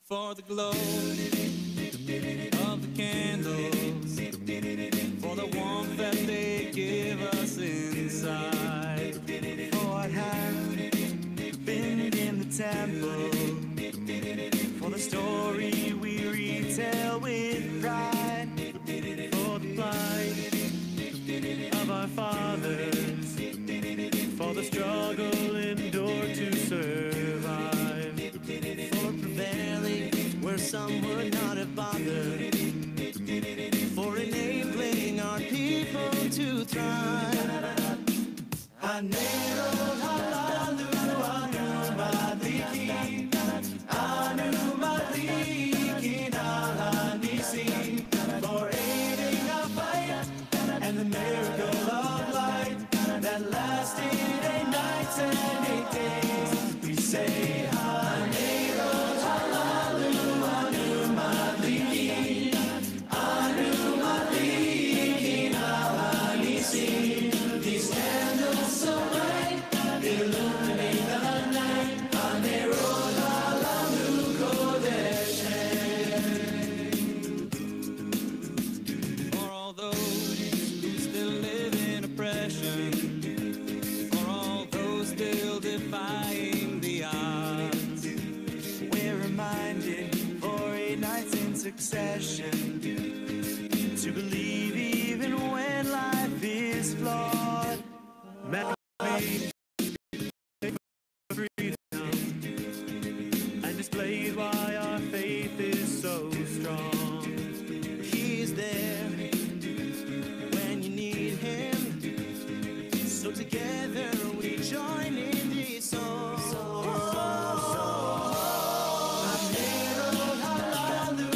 For the glow of the candles, for the warmth that they give us inside, for what has been in the temple, for the story we retell with pride, for the plight of our fathers, for the struggle endured to survive, for prevailing where some would not have bothered, for enabling our people to thrive. Hanero halalu anu madlikin, anu madlikin ala Nissim, for aiding our fight and the miracle of light that lasted 8 nights and 8 days. We say Hanero halalu anu madlikin, anu madlikin ala Nissim. These candles so bright illuminate the night. Hanero halalu kodesh. For all those who still live in oppression, for all those still defying the odds, we're reminded for 8 nights in succession to believe even when life is flawed. Made for freedom and displayed why our faith is so strong. He's there when you need him, so together we join in this song. Hanero halalu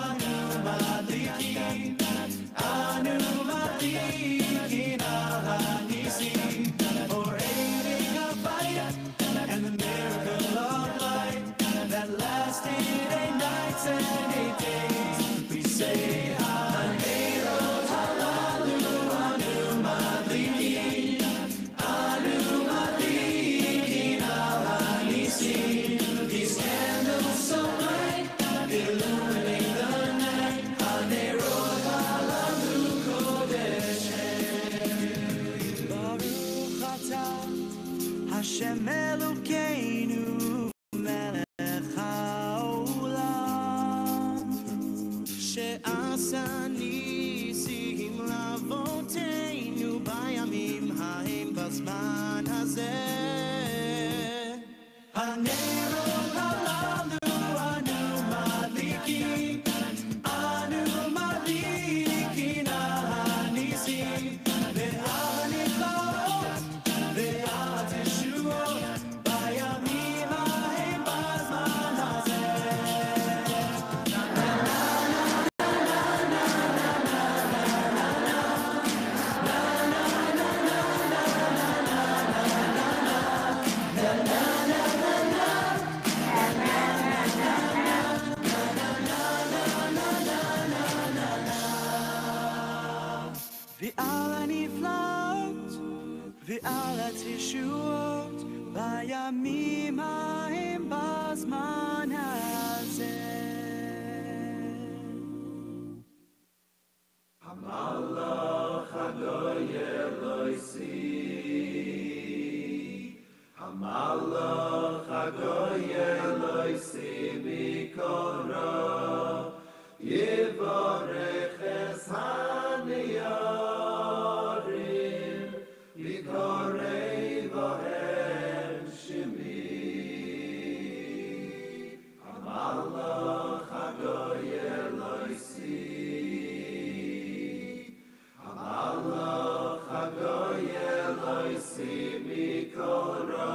anu madlikin, anu madlikin ala Nissim, for aiding our fight and the miracle of light that lasted 8 nights and 8 days. We say Hanero halalu anu madlikin, anu madlikin ala Nissim. These candles so bright illuminate the night. Hanero halalu kodesh. Baruch atah Hashem Elokeinu melech haolam, she'asa nisim lavoteinu bayamim ha'em b'zman hazeh. Hanero halalu anu madlikin, anu madlikin ala Nissim, ve'al niflaot, ve'al teshuot, bayamim ha'em b'zman hazeh. Ve'al haniflaot, ve'al hateshuot, bayamim ha'em b'zman hazeh. Hamalach hagoy Eloisi, Hamalach hagoy Eloisi mikora, yivarech es haniyarim, mikorei vahem shimi. Hamalach hagoy Eloisi, Hamalach hagoy Eloisi mikora,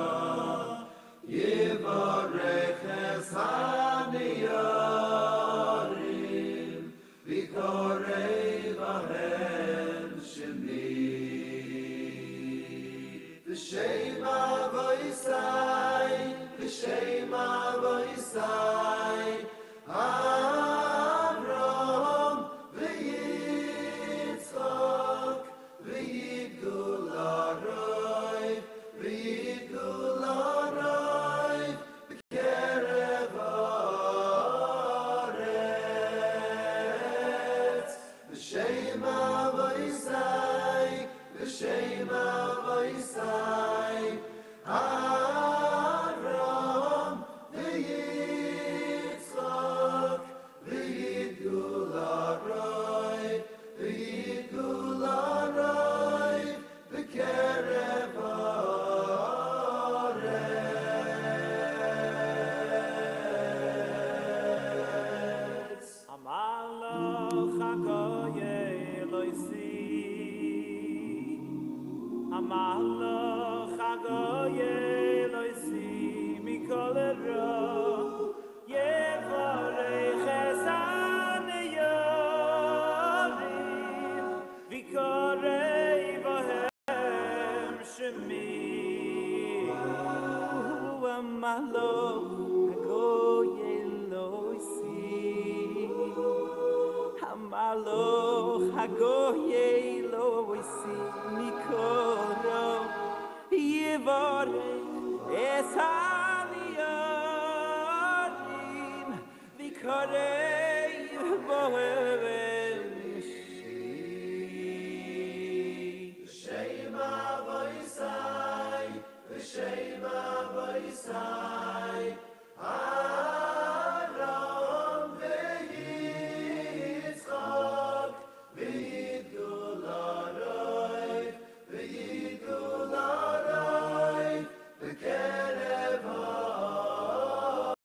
Hamalo hagoye lo isi mikoro yevore esaniyarim vikore bohem shema voisai shema voisai Aram ve'Yitzchak ve'Yidgul Arai b'kerev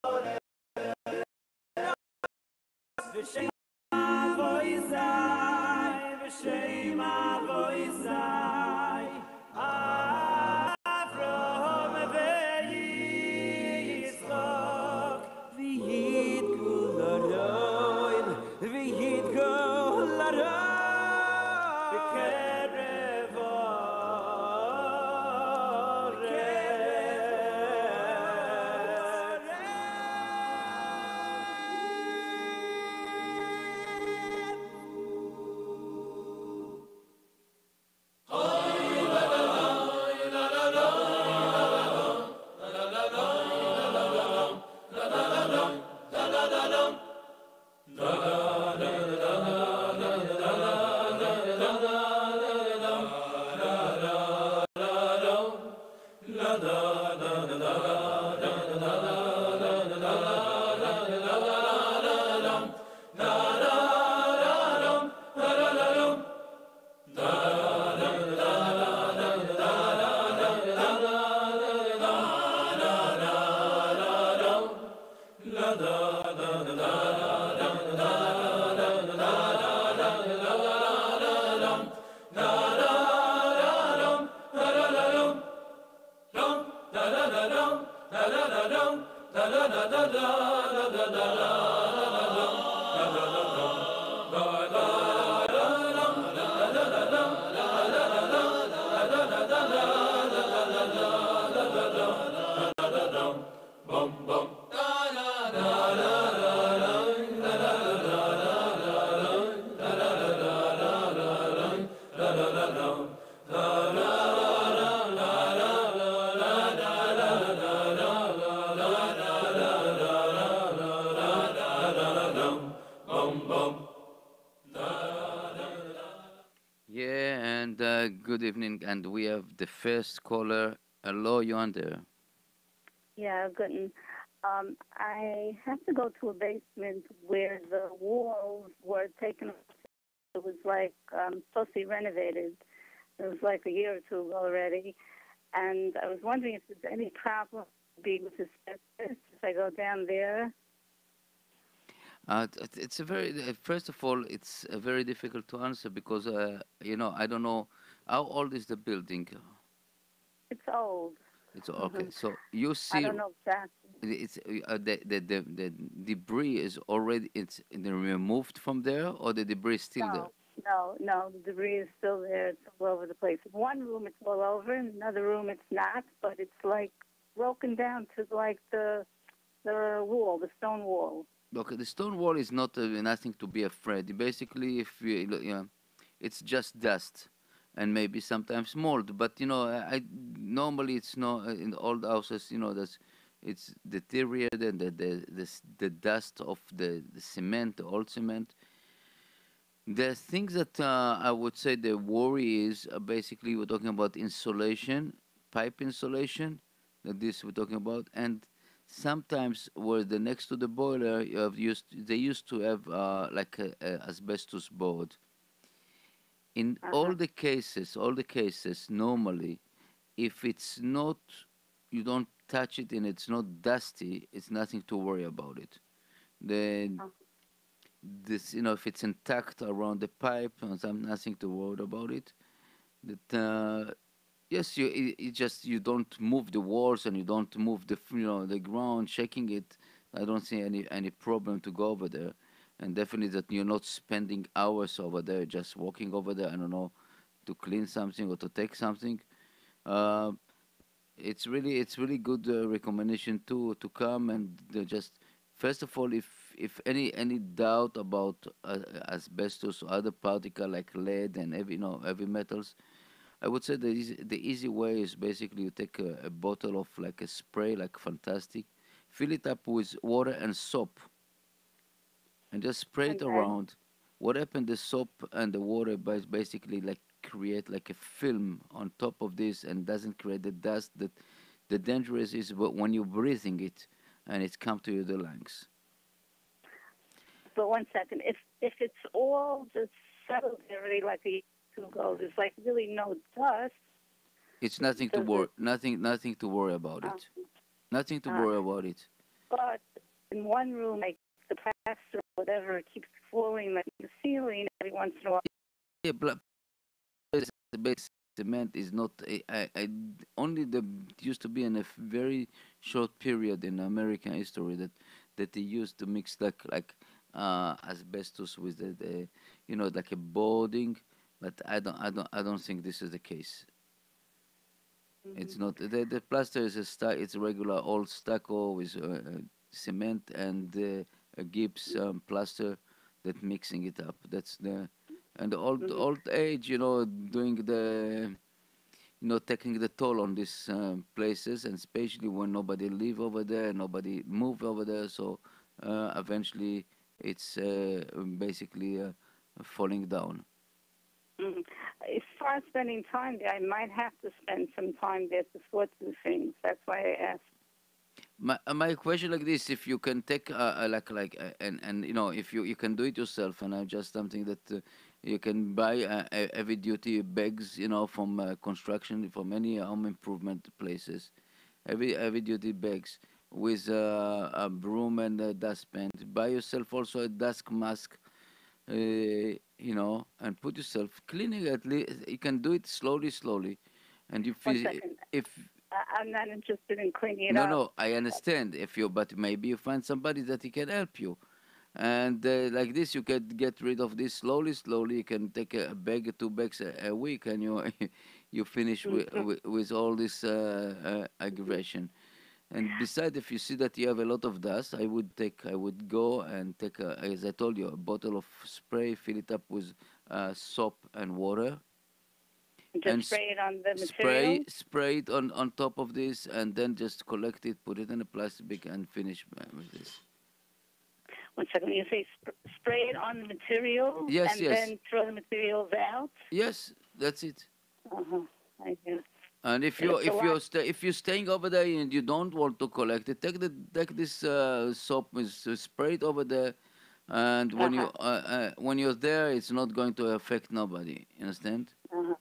haaretz v'Shema voisai v'Shema voisai Avram ve'Yitzchak v'Yidgul Arai v'Yidgul Arai b'kerev Yeah, and good evening. And we have the first caller. Hello, you on there? Yeah, good. I have to go to a basement where the walls were taken. It was like supposed to be renovated. It was like a year or two already, and I was wondering if there's any problem being with asbestos if I go down there. It's a very, first of all, it's very difficult to answer because, I don't know how old is the building. It's old. It's okay. So you I see, don't know exactly. it's the debris is already it's removed from there, or the debris is still there. No. The debris is still there. It's all over the place. In one room, it's all over. In another room, it's not. But it's like broken down to like the wall, the stone wall. Okay, the stone wall is not nothing to be afraid. Basically, if it's just dust and maybe sometimes mold. But I normally it's not in old houses. That's it's deteriorated and the dust of the cement, the old cement. The things that I would say the worry is basically we're talking about insulation, pipe insulation. That this we're talking about, and sometimes where the next to the boiler you have used they used to have like a asbestos board. In all the cases, normally, if it's not, you don't touch it and it's not dusty, it's nothing to worry about it. Then this, if it's intact around the pipe, nothing to worry about it. That yes, it just you don't move the walls and you don't move the ground, shaking it. I don't see any problem to go over there, and definitely that you're not spending hours over there just walking over there. I don't know to clean something or to take something. Uh, it's really good recommendation to come and just first of all, if any doubt about asbestos or other particle like lead and heavy metals, I would say the easy way is basically you take a bottle of like a spray like Fantastic, fill it up with water and soap, and just spray it Okay. around. What happened? The soap and the water basically like create like a film on top of this and doesn't create the dust that the dangerous is when you're breathing it and it's come to you the lungs. But one second, if it's all just settled already like a year or two ago, there's like really no dust. It's nothing to Does worry, it? nothing to worry about Uh, it. Nothing to uh, worry about it. but in one room, like the plaster or whatever keeps falling like the ceiling every once in a while. Yeah, the base cement is not. Only the it used to be in a very short period in American history that they used to mix like asbestos with like a boarding, but I don't think this is the case. Hmm. It's not the plaster is it's regular old stucco with cement and a gips plaster that mixing it up. That's the Hmm. old age, doing taking the toll on these places, and especially when nobody live over there, nobody move over there, so eventually it's basically falling down. Hmm. As far as spending time there, I might have to spend some time there to sort through things. That's why I asked. My question like this: if you can take and if you can do it yourself, and just something that you can buy heavy duty bags, from construction, from any home improvement places, heavy duty bags with a broom and a dustpan. Buy yourself also a dust mask, and put yourself cleaning at least. You can do it slowly, and you One feel second. if I'm not interested in cleaning it no, up. no, I understand if you, but maybe you find somebody that he can help you, and like this, you can get rid of this slowly. You can take a bag, 2 bags a week, and you you finish Mhm. with all this aggravation. And besides, if you see that you have a lot of dust, I would go and take as I told you, a bottle of spray, fill it up with soap and water, Just and spray it on the spray material. spray it on top of this, and then just collect it, put it in a plastic bag, and finish with this. One second. You say spray it on the material Yes, and yes, then throw the materials out. yes, that's it. Uh-huh. I guess. And if But you it's a lot. if you're staying over there and you don't want to collect it, take this soap, spray it over there, and Uh-huh. when you're there, it's not going to affect nobody. You understand? Uh-huh.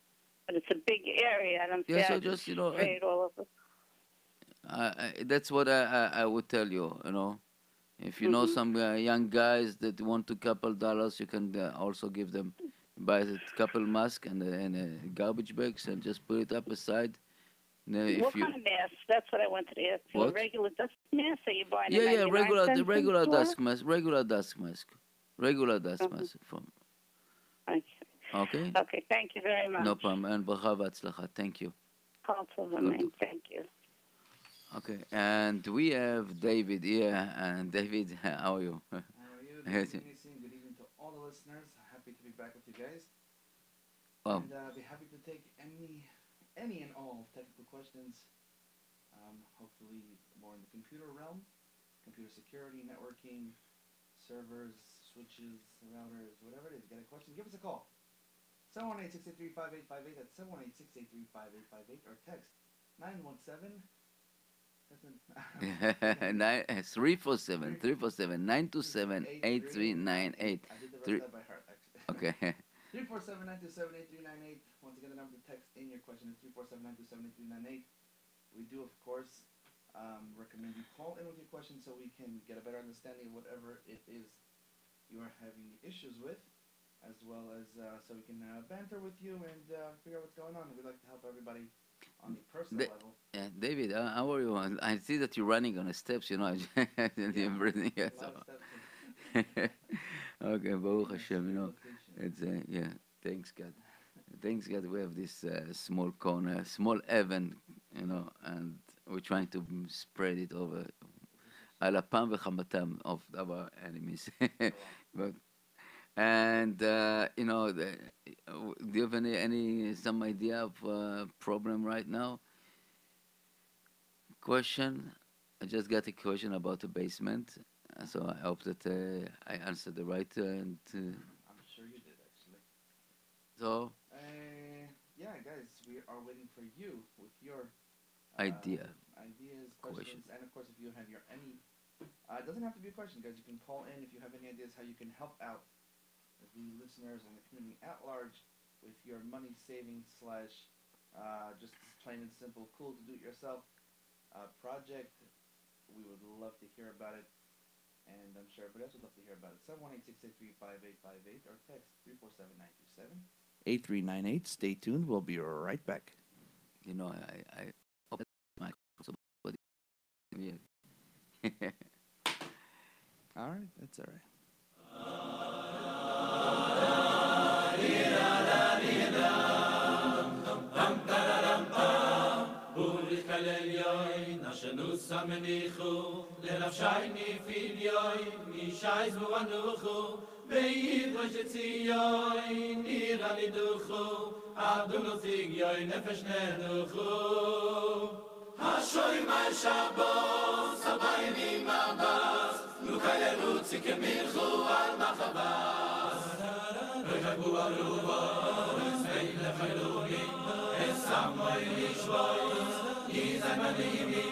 But it's a big area. I don't see Yeah, how so I could just spray it all over. that's what I would tell you. If you know Mm-hmm. some young guys that want a couple dollars, you can also give them buy a couple mask and garbage bags and just put it up aside. Now, What if you kind of mask? That's what I wanted to ask you. A what? regular dust mask that you buy in a Yeah, yeah, 99 regular the cents in the regular store? dust mask, regular dust Uh-huh. mask from. Okay. Okay, Okay. Thank you very no much. problem. And bracha v'atzlacha. Thank you. Call to the Good. main. Thank you. Okay, and we have David here. And David, how are you? How are you? Good evening, Nissim. Good evening to all the listeners. Happy to be back with you guys, Wow. and be happy to take any and all technical questions. Hopefully, more in the computer realm, computer security, networking, servers, switches, routers, whatever it is. Get a question? Give us a call. 718-683-5858. That's 718-683-5858, or text 917. That's Nine, 347 8398. I did the rest Three. of that by heart, actually. Okay. 347-927-8398. Once again, the number to text in your question is 347-927-8398. We do, of course, recommend you call in with your question so we can get a better understanding of whatever it is you are having issues with, as well as so we can banter with you and figure out what's going on. We'd like to help everybody on the personal Da- level. yeah, David, how are you? I see that you're running on the steps, and Yeah, everything. Yeah, a lot of so. steps Okay, Baruch in a Hashem, secure location. it's, yeah, thanks God. Thanks God we have this small corner, small heaven, and we're trying to spread it over על אפם וחמתם of our enemies. but and do you have any some idea of problem right now? Question. I just got a question about the basement, so I hope that I answered the right and I'm sure you did, actually. so Yeah, guys, we are waiting for you with your idea. ideas, Question. questions, and of course, if you have your any, it doesn't have to be a question, guys. You can call in if you have any ideas how you can help out the listeners and the community at large with your money saving slash just plain and simple, cool to do it yourself project. We would love to hear about it, and I'm sure everybody else would love to hear about it. 718-683-5858 or text 347-927. 8398. Stay tuned. We'll be right back. I hope my somebody. Yeah. All right, that's all right. Samenichu, lenafshayni filyoy, mishayz buvanuchu, beid vajtziyoy, nirani duchu, abdunu zigyoy, nefesh nenuchu. Hashoy mal Shabbos, sabayni mabas, lukayelu tzikemilchu al machabas. Rechabu aruvos, vein lefaylugi, esamoy lishvoy, yizay manimi,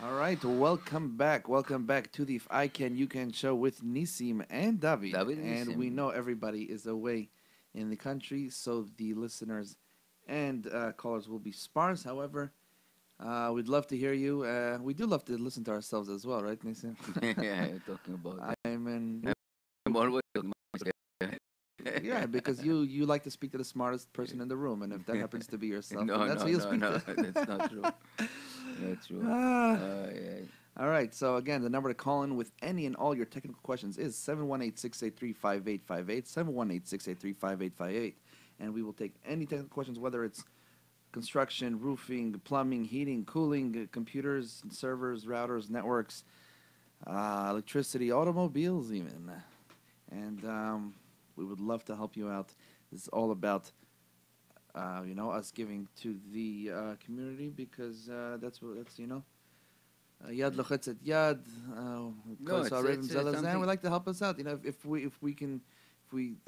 All right, welcome back. Welcome back to the If I Can, You Can show with Nissim and David. David and And we Nissim. know everybody is away in the country, so the listeners and callers will be sparse. However, we'd love to hear you. We do love to listen to ourselves as well, right, Nissim? Yeah, you're talking about that. I'm in. I'm always talking about myself. Yeah, because you like to speak to the smartest person in the room, and if that happens to be yourself, No, then that's no, who you no, speak no, to. that's not true. Not true. Ah. Yeah. All right. So again, the number to call in with any and all your technical questions is 718-683-5858, 718-683-5858. And we will take any technical questions, whether it's construction, roofing, plumbing, heating, cooling, computers, servers, routers, networks, electricity, automobiles even. And we would love to help you out. This is all about us giving to the community, because that's Yad lochetzet yad. No, it's something. We like to help us out. If we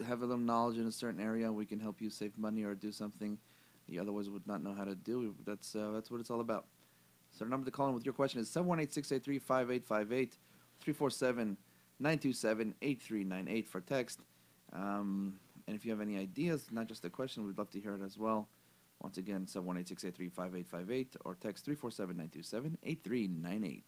have a little knowledge in a certain area, we can help you save money or do something you otherwise would not know how to do. That's what it's all about. So the number to call in with your question is 718-683-5858, 347-927-8398 for text. And if you have any ideas, not just a question, we'd love to hear it as well. Once again, 718-683-5858 or text 347-927-8398.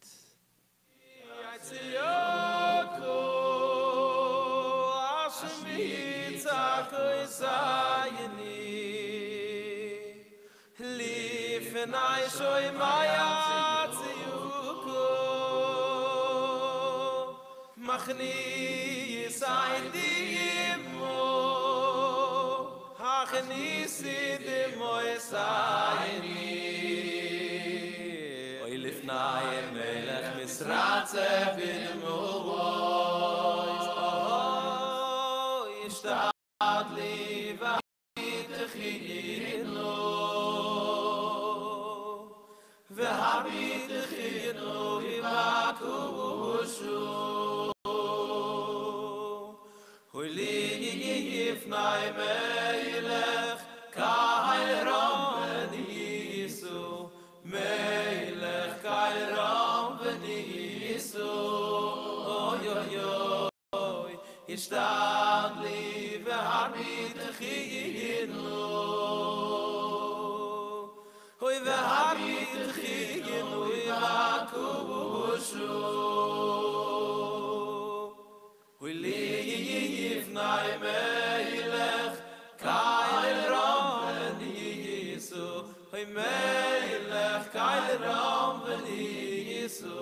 Nisi de moesayni oy lifnay melech misratze bin mois ishtad li vayit khino vehabit khino vivakushu oy li yifnay melech Kay Ram Benisu, Melech Kay Ram Benisu, oy oy oy, Ishtad li v'hamid chiyinu, oy v'hamid chiyinu v'akushu, oy li yifnai melech Kay Ram Benisu, oy melech Kay Ram Benisu.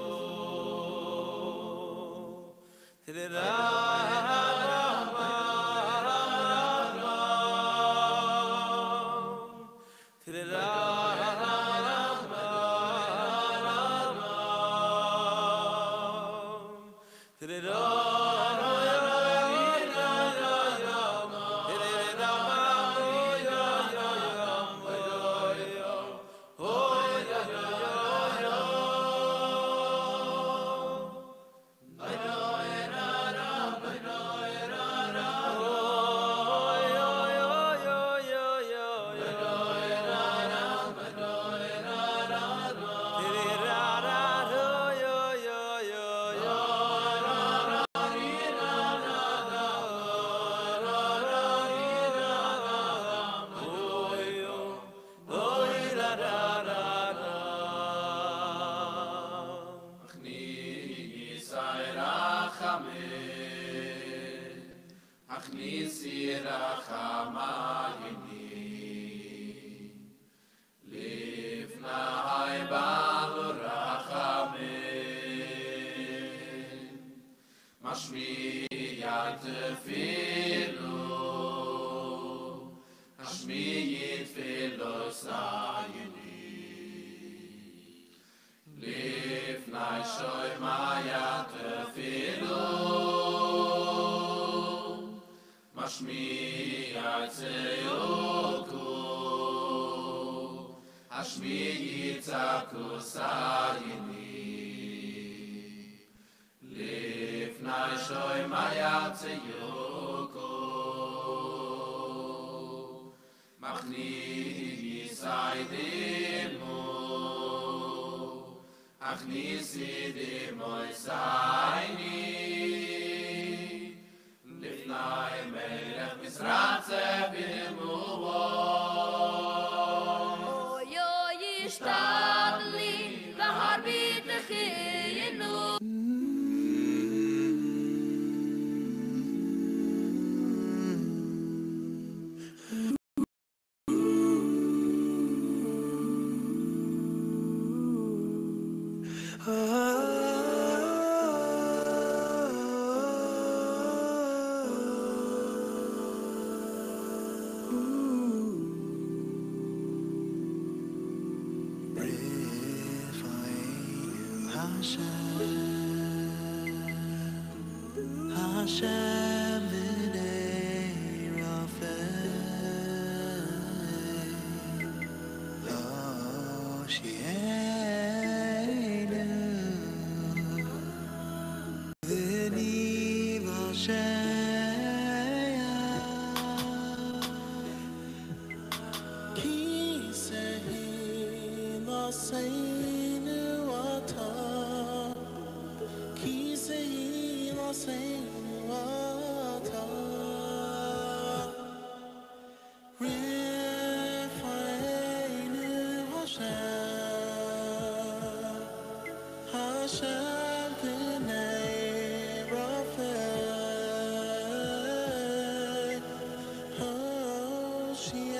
Lifnai shoy maya tefilu Hashem b'nei Raphael, Hoshienu, v'ni v'Hosheya, ki sehi l'seinu atah, ki sehi l'seinu atah, Rifa'enu Hashem, Hashem b'nei Raphael, Hoshienu.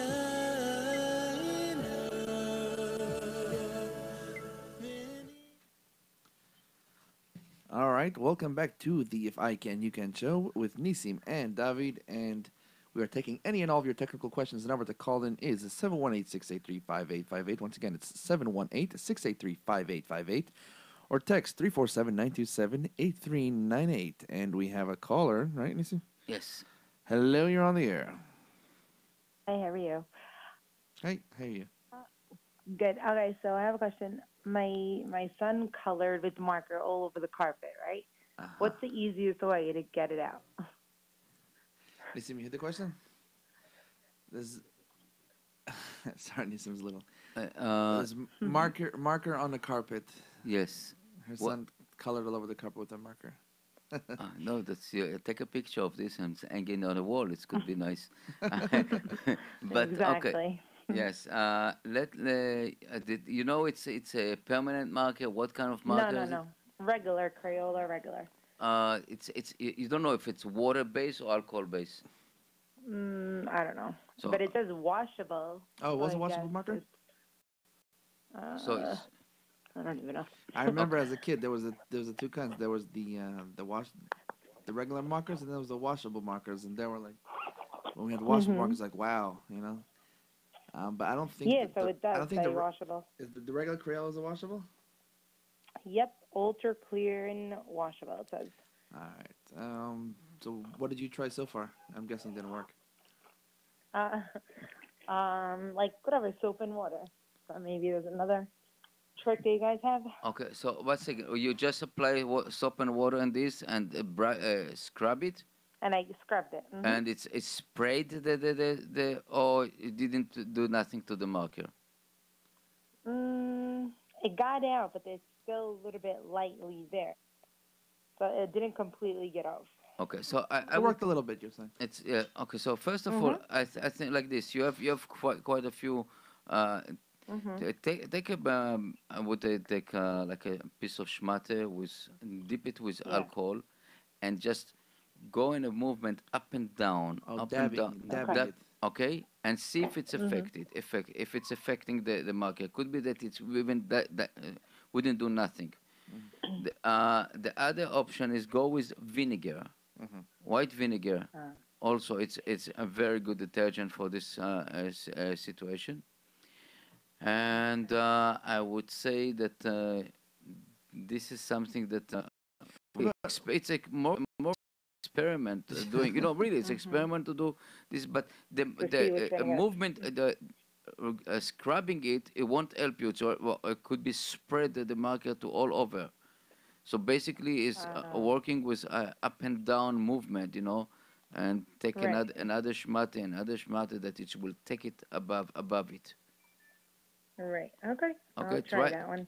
All right, welcome back to the If I Can, You Can show with Nissim and David, and we are taking any and all of your technical questions. The number to call in is 718-683-5858. Once again, it's 718-683-5858, or text 347-927-8398. And we have a caller, right, Nissim? Yes. Hello, you're on the air. Hi, how are you? Hey, how are you? Good. Okay, so I have a question. My son colored with marker all over the carpet, right? Uh-huh. What's the easiest way to get it out? Nissim, you hear the question? There's... Sorry, Nissim's little. There's marker on the carpet. Yes. Her What- son colored all over the carpet with a marker. No, that's take a picture of this and hang it on the wall. It could be nice. But exactly. okay, yes. Did you know it's a permanent marker? What kind of marker? No, is no. Regular Crayola, regular. it? It's you don't know if it's water based or alcohol based. I don't know. So- But it says washable. Oh, it was so a I washable guess marker? it's, So it's, I don't even know. I remember as a kid there was the two kinds. There was the regular markers, and there was the washable markers, and they were like, when we had washable markers, like wow, you know. But I don't think. Yeah, that so it I does don't think say the washable. is the regular Crayola is a washable. Yep, ultra clear and washable, it says. All right. So what did you try so far? I'm guessing it didn't work. Like whatever, soap and water. So maybe there's another trick that you guys have. okay. So what's it? You just apply soap and water on this and scrub it, And I scrubbed it. Mhm. and it's sprayed the or it didn't do nothing to the marker. It got out, but it's still a little bit lightly there. So it didn't completely get off. Okay. So I It would worked a little bit, you're saying. It's okay. So first of all, I think like this. You have quite a few. Take I would take like a piece of schmatte with dip it with Yeah. alcohol, and just go in a movement up and down, Oh, up dabbing, and down, dabbing it. okay, and see if it's affected. If it's affecting the marker, could be that it's even that wouldn't do nothing. The other option is go with vinegar. White vinegar. Also, it's a very good detergent for this situation. And I would say that this is something that it's a more experiment doing. Really, it's experiment to do this. But the To see which one works. movement, the scrubbing it won't help you. So it could be spread the marker to all over. So basically, is working with up and down movement, and take Right. another shmata that it will take it above it. Right. Okay. Okay, I'll try that one.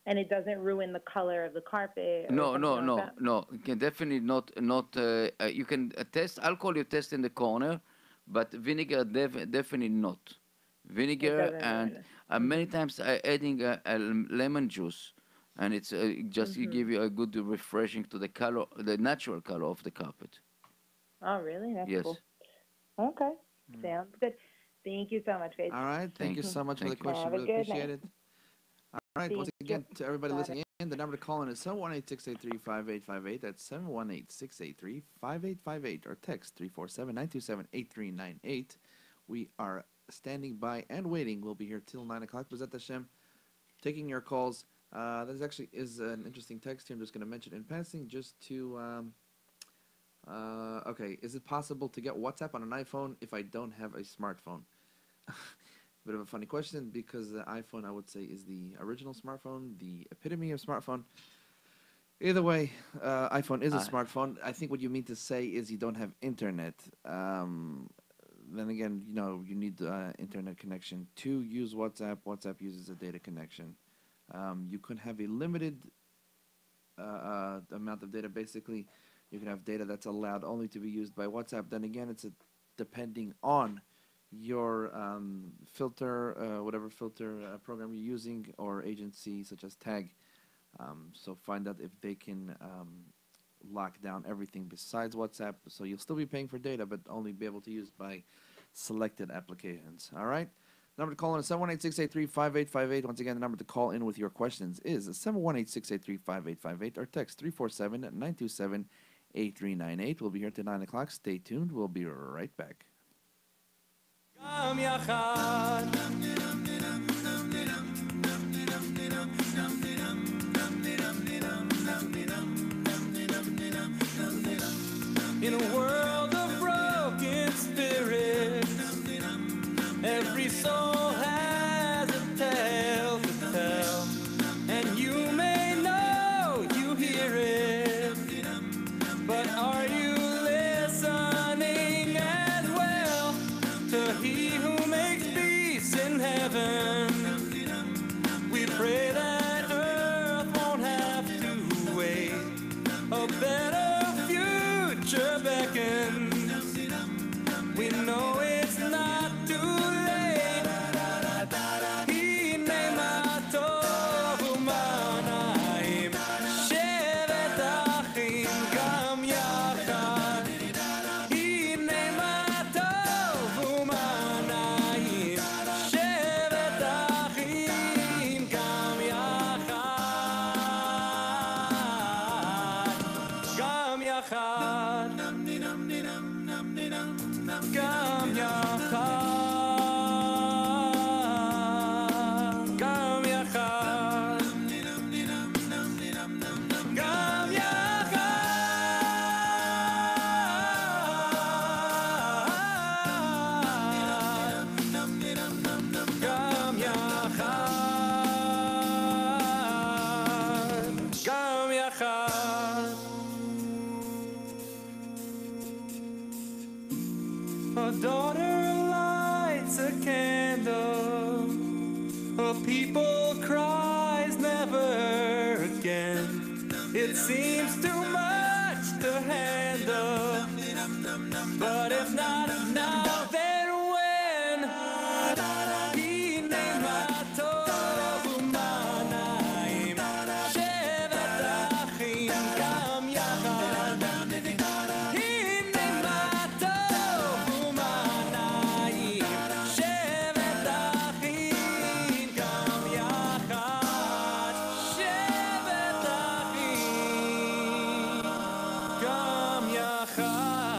And it doesn't ruin the color of the carpet or No, something no, like no, that? no. You can definitely not. You can test alcohol. You test in the corner, but vinegar definitely not. It Vinegar doesn't and ruin it. many times adding lemon juice, and it's just give you a good refreshing to the color, the natural color of the carpet. Oh, really? That's Yes. cool. Okay. Sounds good. Thank you so much, guys. All right. Thank you so much for the Thank you. question. Have a Really good appreciate night. it. All right. Once Thank again, you. to everybody Bye. listening in, the number to call in is 718-683-5858. That's 718-683-5858. Or text 347-927-8398. We are standing by and waiting. We'll be here till 9 o'clock. Bezat Hashem, taking your calls. That actually is an interesting text here. I'm just going to mention in passing just to... okay, is it possible to get WhatsApp on an iPhone if I don't have a smartphone? Bit of a funny question because the iPhone, I would say, is the original smartphone, the epitome of smartphone. Either way, iPhone is a smartphone. I think what you mean to say is you don't have internet. Then again, you need internet connection to use WhatsApp. WhatsApp uses a data connection. You could have a limited amount of data. Basically, you can have data that's allowed only to be used by WhatsApp. Then again, it's depending on your filter, whatever filter program you're using, or agency such as Tag. So find out if they can lock down everything besides WhatsApp. So you'll still be paying for data, but only be able to use by selected applications. All right? Number to call in is 718-683-5858. Once again, the number to call in with your questions is 718-683-5858 or text 347-927-8398. We'll be here till 9 o'clock. Stay tuned. We'll be right back. גם יחד in a world of broken spirits, every soul has a tale to tell, and you may know you hear it, but are you listening as well to He who makes peace in heaven? We pray that earth won't have to wait. A better future beckons. We know it's not too late. Hine matov u'manayim, shevet achim gam yachad. Hine matov u'manayim, shevet achim gam yachad. Gam yachad. Gam yachad. Gam yachad. Gam yachad. Gam yachad. Gam yachad. A daughter lights a candle, a people cries never again. It seems too much to handle, but if not now, then when? Hine matov u'manayim, shevet achim gam yachad. Hine matov u'manayim, shevet achim gam yachad. Shevet achim gam yachad.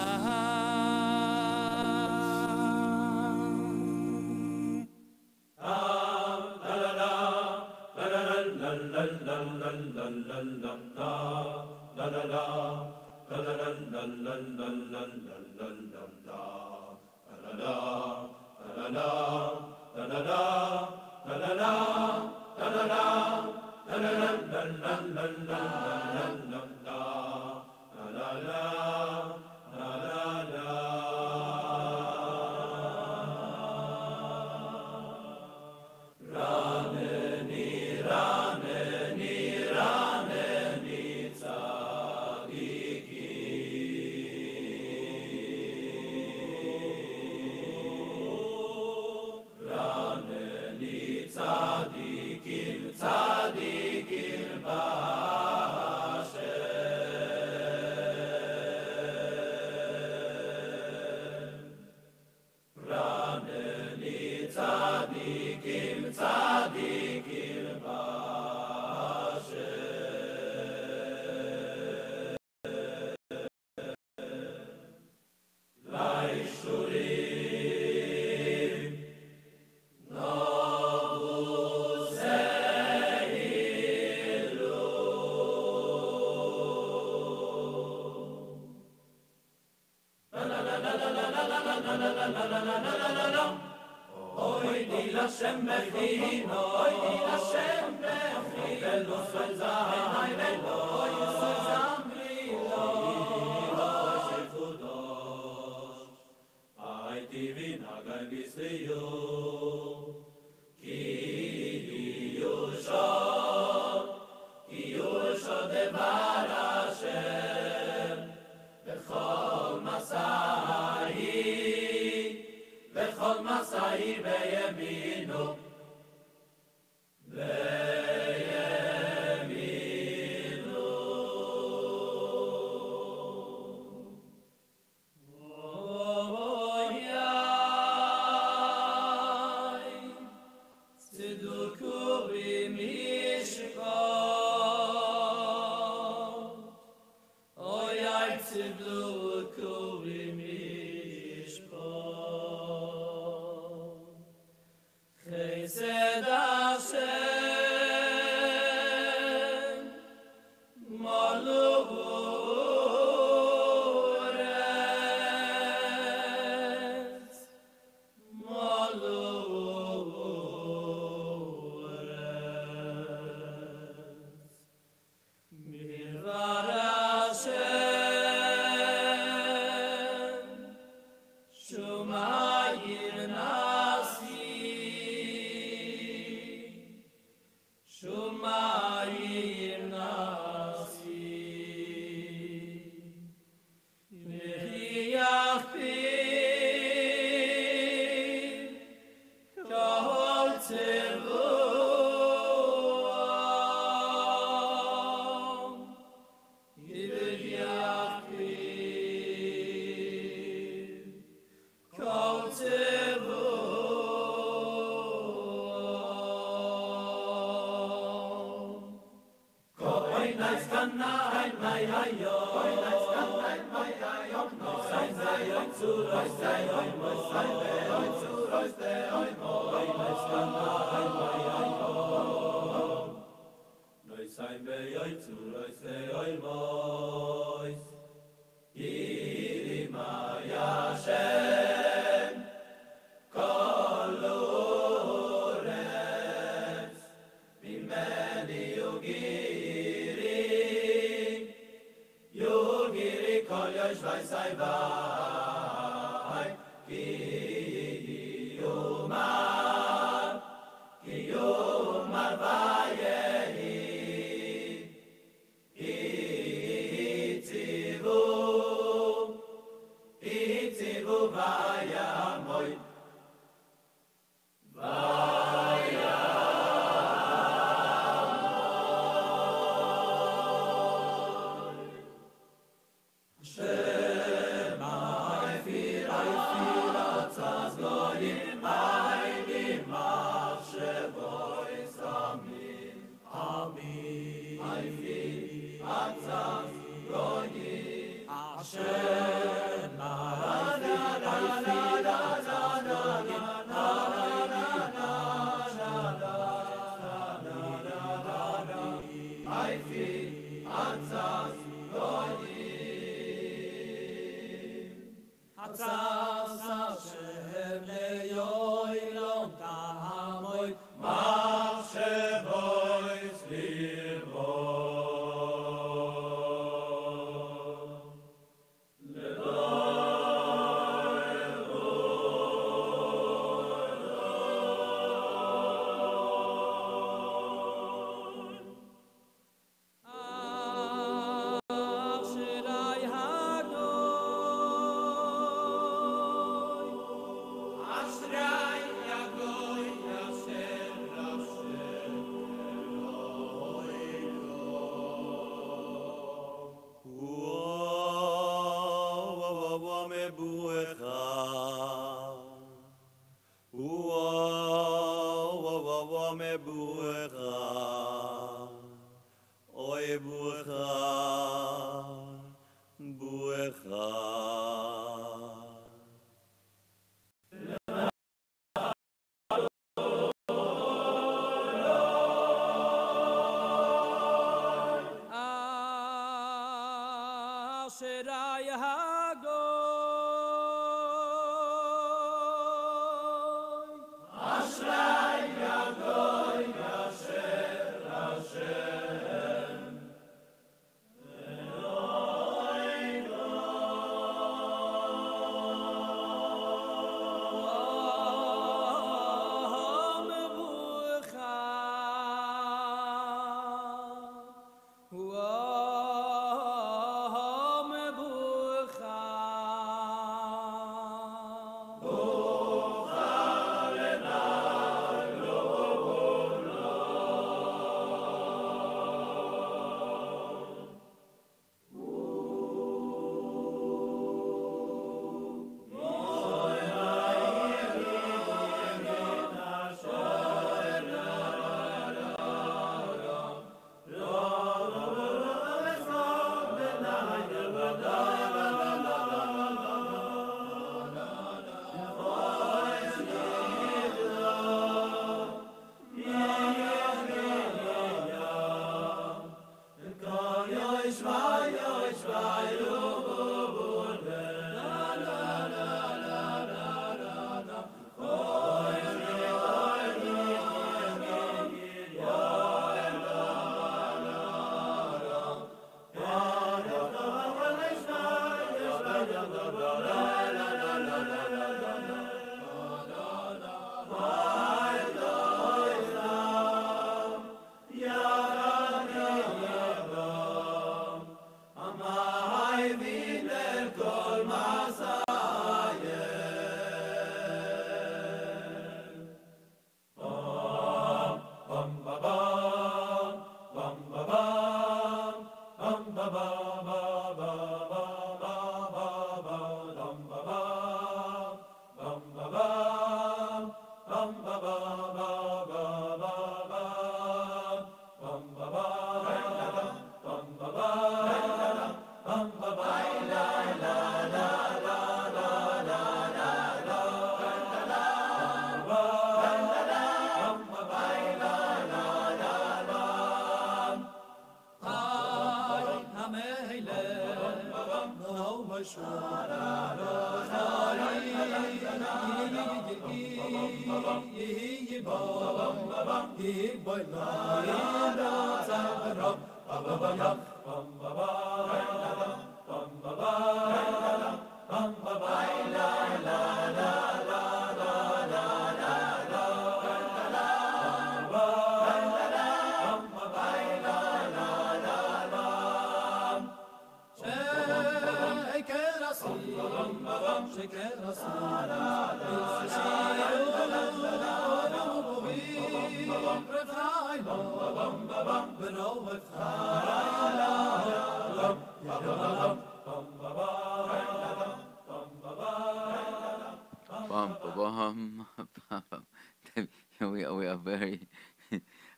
Bum, ba, bum, bum. We are very.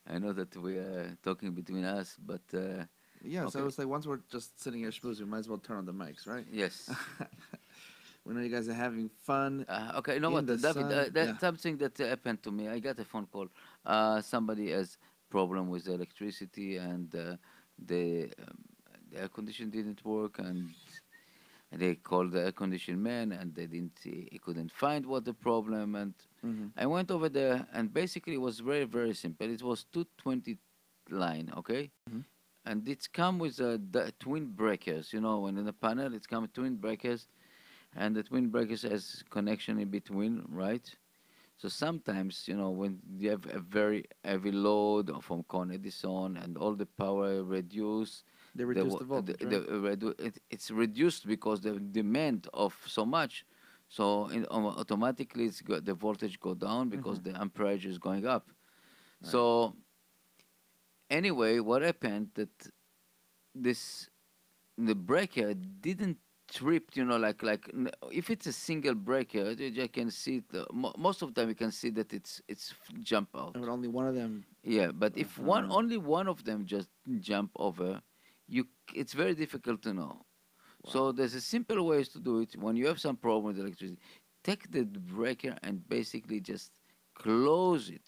I know that we are talking between us, but Yeah, so okay. it's like once we're just sitting here schmoozing, we might as well turn on the mics, right? Yes. We know you guys are having fun Okay, you know in what, the David? sun. Yeah. That's something that happened to me. I got a phone call. Somebody has problem with electricity, and the air condition didn't work, and And they called the air conditioning man, and they didn't. He couldn't find what the problem. And Mm-hmm. I went over there, and basically it was very very simple. It was 220 line, okay, Mm-hmm. and it's come with the twin breakers. You know, when in the panel it's come with twin breakers, and the twin breakers has connection in between, right? So sometimes, you know, when you have a very heavy load from Con Edison and all the power reduced, They reduced the voltage, right? it's reduced because the demand of so much. So automatically the voltage go down Mm-hmm. because the amperage is going up. Right. So anyway, what happened that this the breaker didn't trip, you know, if it's a single breaker, you can see it. Most of the time, you can see that it's jump out. But only one of them. Yeah, but if one Uh-huh. only one of them just jump over, it's very difficult to know. So Wow. there's a simple ways to do it. When you have some problem with electricity, take the breaker and basically just close it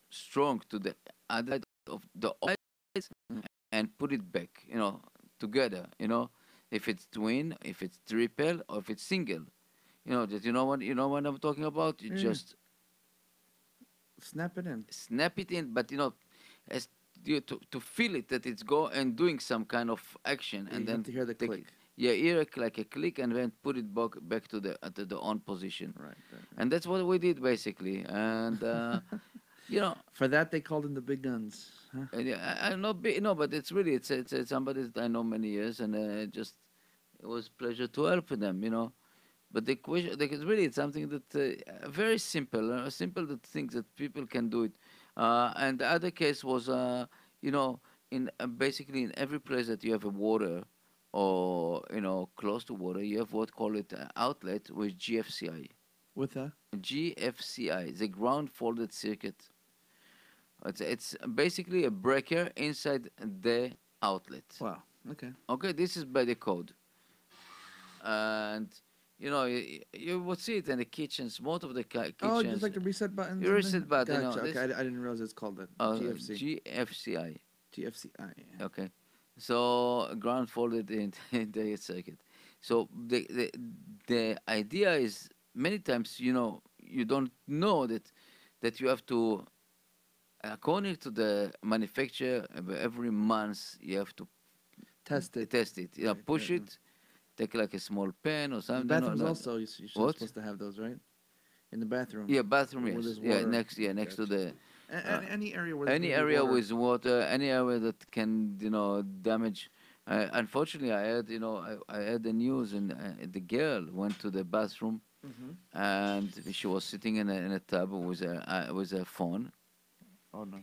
strong to the other side of the sides Mm. and put it back, you know, together, you know, if it's twin, if it's triple, or if it's single, you know, that you know what I'm talking about. You Yeah. just Snap it in. snap it in, but you know, as to feel it that it's go and doing some kind of action, Yeah, and you have then to hear the take click. yeah, hear like a click, and then put it back to the on position, Right. and that's what we did basically, and you know. For that, they called in the big guns. Huh? Yeah, I know, no, but it's really it's somebody that I know many years, and just it was pleasure to help them, you know. But the question, it's really it's something that very simple, simple that things that people can do it. And the other case was, you know, in basically in every place that you have a water, or you know, close to water, you have what call it outlet with GFCI. With that? GFCI, the ground faulted circuit. It's basically a breaker inside the outlet. Wow. Okay. Okay, this is by the code, and you know you would see it in the kitchens. Most of the Oh, just kitchens, like the reset buttons. you And reset button. You know Gotcha. Okay, this I didn't realize it's called that. GFC. GFCI. GFCI. Okay, so ground faulted in the circuit. So the idea is many times you know you don't know that you have to according to the manufacturer, every month you have to Test it. test it. You know, Right. push it, take like a small pen or The something. No, bathrooms no. also, you're What? supposed to have those, right? In the bathroom. Yeah, bathroom. Where Yes. there's Yeah, water. next to Gotcha. the Any area where there's any going to be area water. with water, any area that can damage. Unfortunately, I heard I heard the news, and the girl went to the bathroom, Mm-hmm. and she was sitting in a tub with a phone. Oh, no.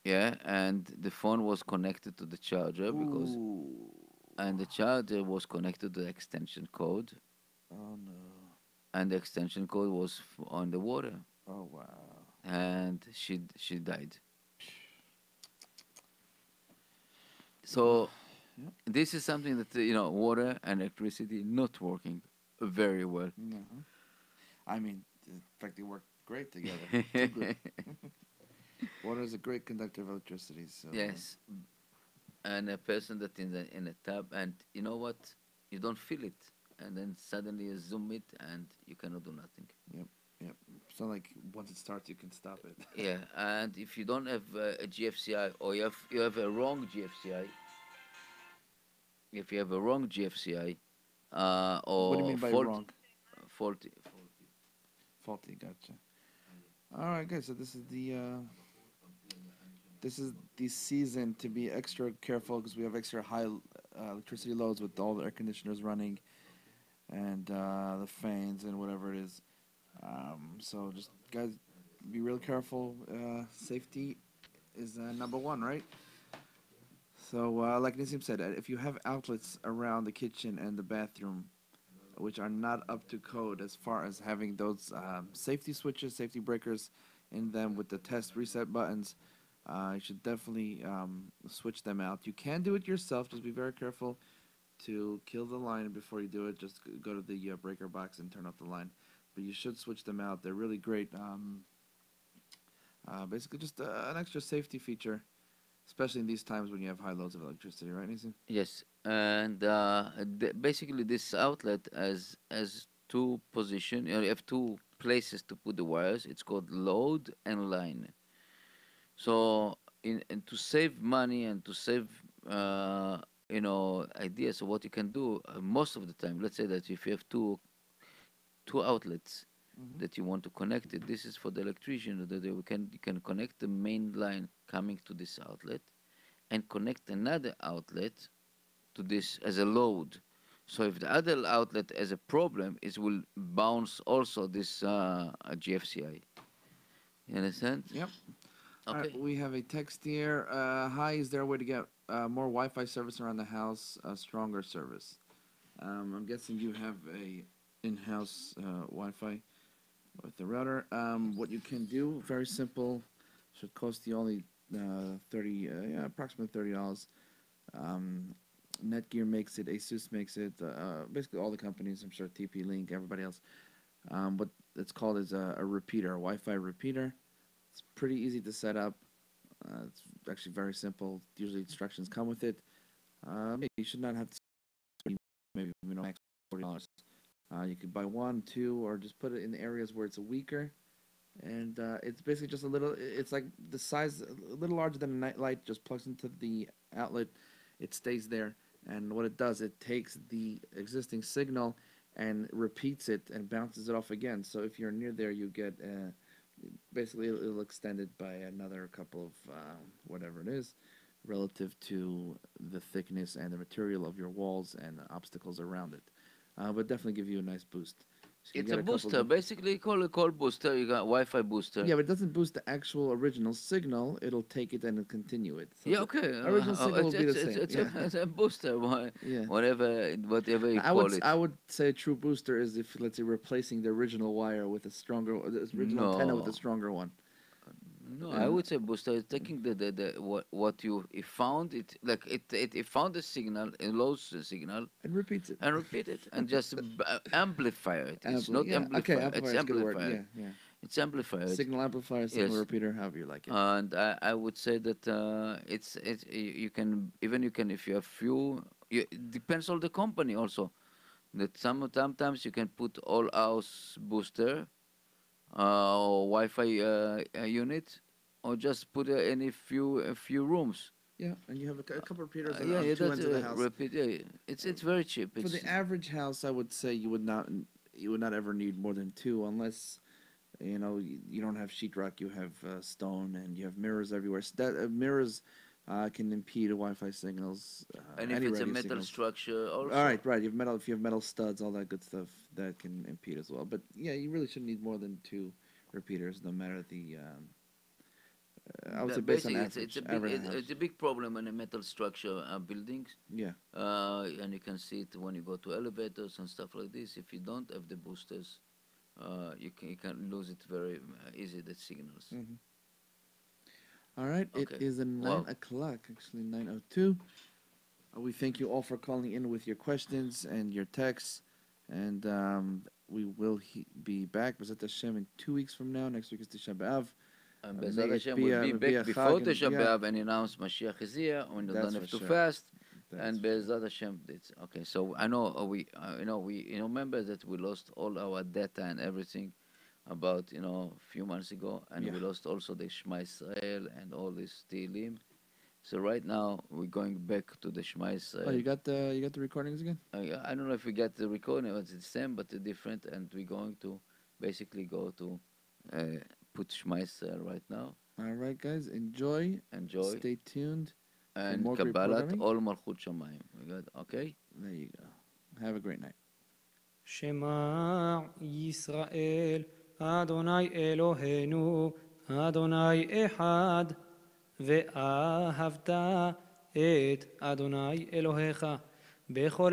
Yeah, and the phone was connected to the charger because Ooh. and the charger was connected to the extension code, Oh, no. and the extension code was on the water, Oh, wow. and she died. Ugh. So Yeah. this is something that water and electricity not working very well. No. I mean, in fact, they work great together. Too good. Water is a great conductor of electricity. So. Yes, and a person that in a tub, and you know what, you don't feel it, and then suddenly you zoom it, and you cannot do nothing. Yep. Yep. So like once it starts, you can stop it. Yeah, and if you don't have a GFCI, or you have a wrong GFCI, if you have a wrong GFCI, What do you or mean by wrong? faulty, Faulty. Gotcha. All right, guys. So this is the season to be extra careful because we have extra high electricity loads with all the air conditioners running and the fans and whatever it is. So just guys, be real careful. Safety is number one, right? So like Nissim said, if you have outlets around the kitchen and the bathroom which are not up to code as far as having those safety switches, safety breakers in them with the test reset buttons, you should definitely switch them out. You can do it yourself. Just be very careful to kill the line before you do it. Just go to the breaker box and turn off the line. But you should switch them out. They're really great. Basically, just an extra safety feature especially in these times when you have high loads of electricity, right, Nissim? Yes, and basically this outlet has two position. You have two places to put the wires. It's called load and line. So and to save money and to save ideas of what you can do most of the time. Let's say that if you have two outlets Mm-hmm. that you want to connect it, this is for the electrician that you can connect the main line coming to this outlet and connect another outlet to this as a load. So if the other outlet has a problem, it will bounce also this GFCI. You understand? Yep. All right, Okay. we have a text here. Hi, is there a way to get more Wi-Fi service around the house, stronger service? I'm guessing you have a in-house Wi-Fi with the router. What you can do, very simple, should cost you only 30, yeah, approximately $30. Um, Netgear makes it, Asus makes it, basically all the companies, I'm sure TP-Link, everybody else. What it's called is a repeater, a Wi-Fi repeater. It's pretty easy to set up. It's actually very simple. Usually instructions come with it. You should not have to spend maybe max $40. You could buy one, two, or just put it in areas where it's weaker. And it's basically just a little. It's like the size, a little larger than a night light. Just plugs into the outlet. It stays there. And what it does, it takes the existing signal and repeats it and bounces it off again. So if you're near there, you get basically it'll extend it by another couple of whatever it is relative to the thickness and the material of your walls and the obstacles around it, but definitely give you a nice boost. So you It's get a a couple booster. of, Basically, call booster. You got Wi-Fi booster. yeah, but it doesn't boost the actual original signal. It'll take it and continue it, so Yeah, the okay. original signal will be the same. It's Yeah. it's a booster. Yeah. Whatever you I would call it. I would say a true booster is if, let's say, replacing the original wire with a stronger, the original antenna with a No, stronger one. no. I And would say booster is taking the what you it found it like it found the signal, it loads the signal, it repeats it. and repeat it and just amplify it. It's not Yeah, okay, amplifier. It's amplifier is a good word. amplifier. Yeah, yeah. It's amplifier. Signal amplifier, signal Yes. repeater, however you like it. And I would say that you can even you can if you have few it depends on the company also that sometimes you can put all house booster or Wi-Fi unit or just put any few rooms. Yeah, and you have a couple of repeaters Yeah, on yeah, two that's ends of the house. repeat. Yeah, it's very cheap. For the average house, I would say you would not ever need more than two, unless you don't have sheetrock, you have stone, and you have mirrors everywhere. So that mirrors can impede Wi-Fi signals, and if any it's a radio metal signals. structure also. All right, right. You have metal. If you have metal studs, all that good stuff that can impede as well. But yeah, you really shouldn't need more than two repeaters, no matter the. I would say based on Basically, average. Average it's house. a big problem in a metal structure buildings. Yeah. And you can see it when you go to elevators and stuff like this. If you don't have the boosters, you can lose it very easy. The signals. Hmm. All right. It Okay. is a 9 o'clock, actually 9:02. We thank you all for calling in with your questions and your texts, and we will be back. B'ezrat Hashem in 2 weeks from now. Next week is Tisha B'av. And May Bezrat it Hashem be will a, be be a back before chag, and Tisha yeah, B'av and announce Mashiach is here. We don't that's have for to sure. fast. That's And for sure. Bezrat Hashem, it's okay. So I know we remember that we lost all our data and everything about a few months ago, and Yeah. we lost also the Shema Israel and all this Tehillim. So right now we're going back to the Shema Oh, Israel. you got the recordings again? I don't know if we get the recording, but it's the same, but different. And we're going to basically go to put Shema Israel right now. All right, guys, enjoy. Enjoy. Stay tuned for And more great Kabbalat programming. Ol Malchut Shamayim. We got okay. There you go. Have a great night. שמע ישראל, אדוני אלוהינו, אדוני אחד, ואהבת את אדוני אלוהיך בכל